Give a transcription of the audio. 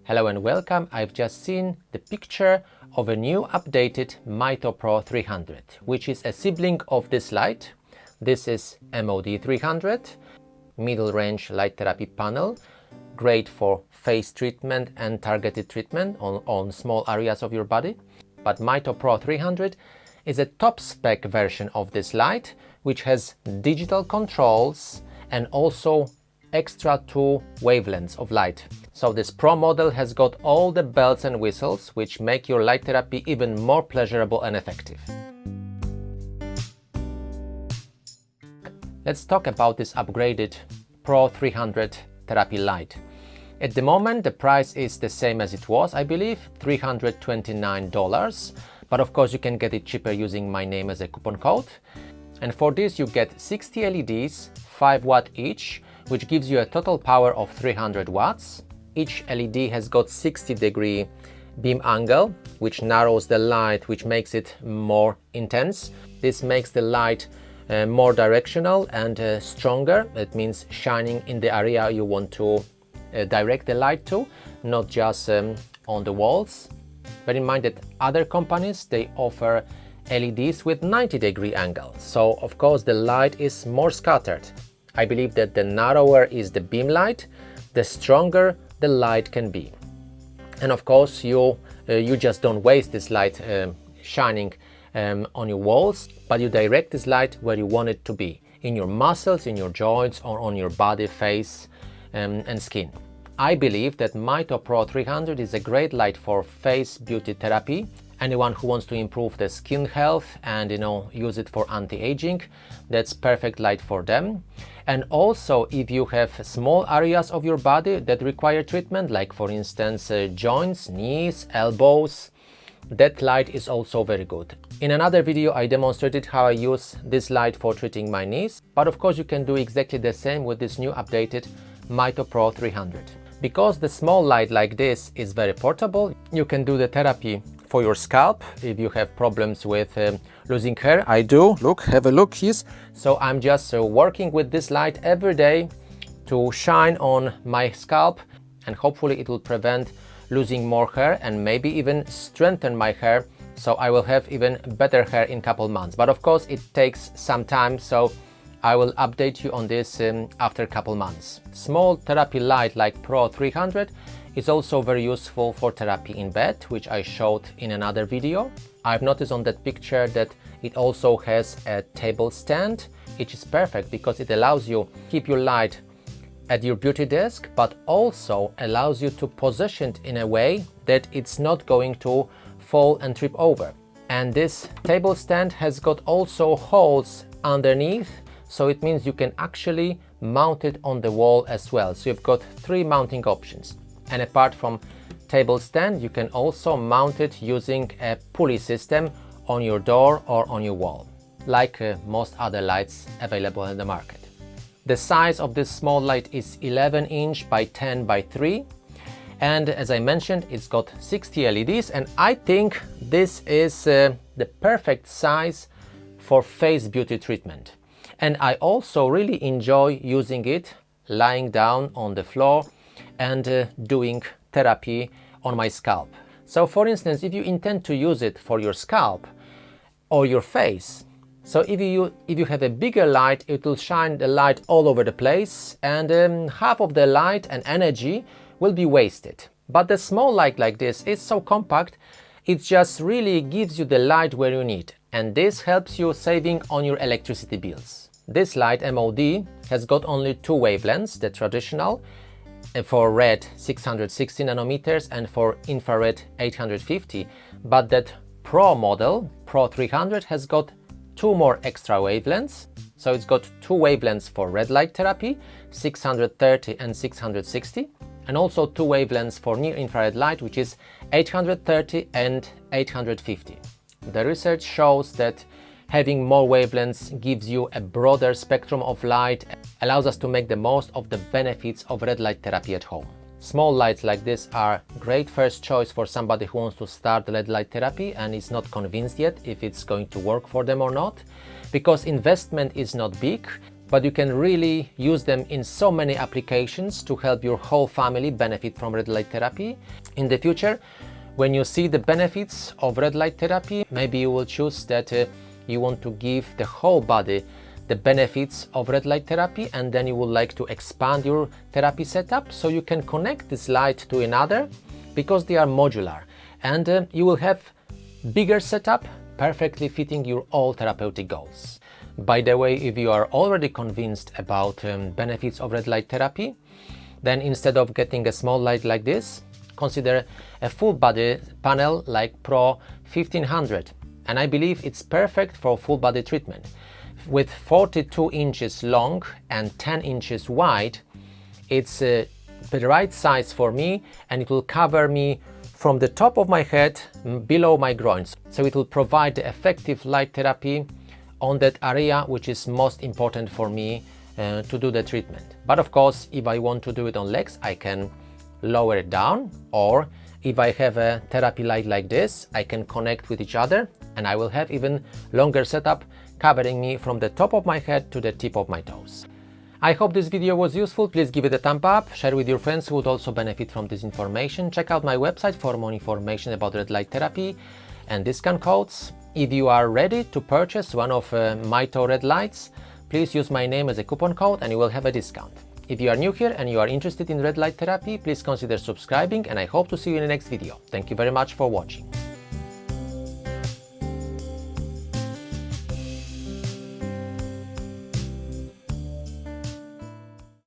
Hello and welcome. I've just seen the picture of a new updated Mito Pro 300, which is a sibling of this light. This is MOD 300, middle range light therapy panel, great for face treatment and targeted treatment on small areas of your body. But Mito Pro 300 is a top spec version of this light, which has digital controls and also extra 2 wavelengths of light. So this Pro model has got all the bells and whistles which make your light therapy even more pleasurable and effective. Let's talk about this upgraded Pro 300 therapy light. At the moment the price is the same as it was, I believe, $329, but of course you can get it cheaper using my name as a coupon code. And for this you get 60 LEDs, 5 watt each, which gives you a total power of 300 watts. Each LED has got 60-degree beam angle, which narrows the light, which makes it more intense. This makes the light more directional and stronger. It means shining in the area you want to direct the light to, not just on the walls. Bear in mind that other companies, they offer LEDs with 90-degree angle. So of course the light is more scattered. I believe that the narrower is the beam light, the stronger the light can be. And of course you just don't waste this light shining on your walls, but you direct this light where you want it to be, in your muscles, in your joints, or on your body, face and skin. I believe that Mito Pro 300 is a great light for face beauty therapy. Anyone who wants to improve the skin health and use it for anti-aging, that's perfect light for them. And also if you have small areas of your body that require treatment, like for instance joints, knees, elbows, that light is also very good. In another video I demonstrated how I use this light for treating my knees, but of course you can do exactly the same with this new updated Mito Pro 300. Because the small light like this is very portable, you can do the therapy for your scalp if you have problems with losing hair. I do. Look, have a look here. So I'm just working with this light every day to shine on my scalp, and hopefully it will prevent losing more hair and maybe even strengthen my hair, so I will have even better hair in a couple months. But of course it takes some time, so I will update you on this after a couple months. Small therapy light like Pro 300 is also very useful for therapy in bed, which I showed in another video. I've noticed on that picture that it also has a table stand, which is perfect because it allows you to keep your light at your beauty desk, but also allows you to position it in a way that it's not going to fall and trip over. And this table stand has got also holes underneath, so it means you can actually mount it on the wall as well. So you've got 3 mounting options. And apart from table stand, you can also mount it using a pulley system on your door or on your wall, like most other lights available in the market. The size of this small light is 11 inch by 10 by 3. And as I mentioned, it's got 60 LEDs, and I think this is the perfect size for face beauty treatment. And I also really enjoy using it lying down on the floor and doing therapy on my scalp. So for instance, if you intend to use it for your scalp or your face, so if you have a bigger light, it will shine the light all over the place, and half of the light and energy will be wasted. But the small light like this is so compact, it just really gives you the light where you need, and this helps you saving on your electricity bills. This light MOD has got only 2 wavelengths, the traditional for red 660 nanometers and for infrared 850, but that Pro model, Pro 300, has got 2 more extra wavelengths. So it's got 2 wavelengths for red light therapy, 630 and 660, and also 2 wavelengths for near infrared light, which is 830 and 850. The research shows that having more wavelengths gives you a broader spectrum of light, allows us to make the most of the benefits of red light therapy at home. Small lights like this are great first choice for somebody who wants to start red light therapy and is not convinced yet if it's going to work for them or not, because investment is not big. but you can really use them in so many applications to help your whole family benefit from red light therapy. In the future, when you see the benefits of red light therapy, maybe you will choose that you want to give the whole body the benefits of red light therapy, and then you would like to expand your therapy setup so you can connect this light to another, because they are modular, and you will have bigger setup perfectly fitting your all therapeutic goals. By the way, if you are already convinced about benefits of red light therapy, then instead of getting a small light like this, consider a full body panel like Pro 1500, and I believe it's perfect for full body treatment. With 42 inches long and 10 inches wide, it's the right size for me, and it will cover me from the top of my head below my groins. So it will provide the effective light therapy on that area which is most important for me to do the treatment. But of course, if I want to do it on legs, I can lower it down, or if I have a therapy light like this, I can connect with each other, and I will have even longer setup covering me from the top of my head to the tip of my toes. I hope this video was useful. Please give it a thumb up, share with your friends who would also benefit from this information. Check out my website for more information about red light therapy and discount codes. If you are ready to purchase one of Mito red lights, please use my name as a coupon code and you will have a discount. If you are new here and you are interested in red light therapy, please consider subscribing, and I hope to see you in the next video. Thank you very much for watching.